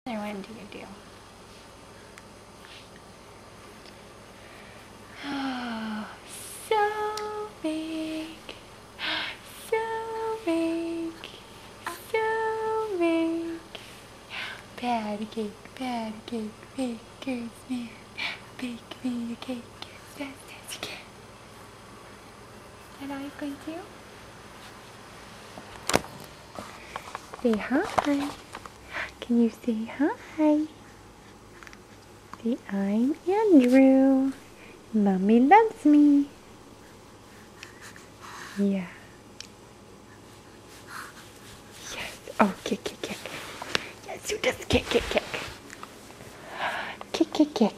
I want to do. Oh, so big, so big, so big. Patty cake, baker's man. Bake me a cake as fast as you can. Is that all you're going to do? Say hi. Can you say hi? Say, I'm Andrew. Mommy loves me. Yeah. Yes. Oh, kick. Yes, you just kick. Kick.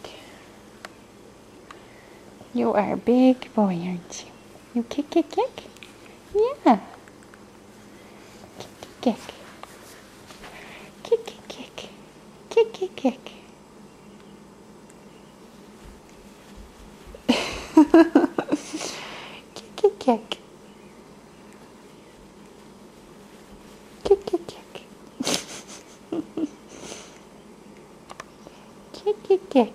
You are a big boy, aren't you? You kick. Yeah. Kick. Kick. Kick. Kick.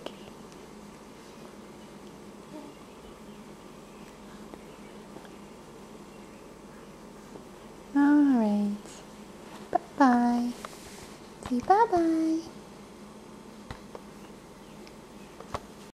All right. Bye-bye. Say bye-bye.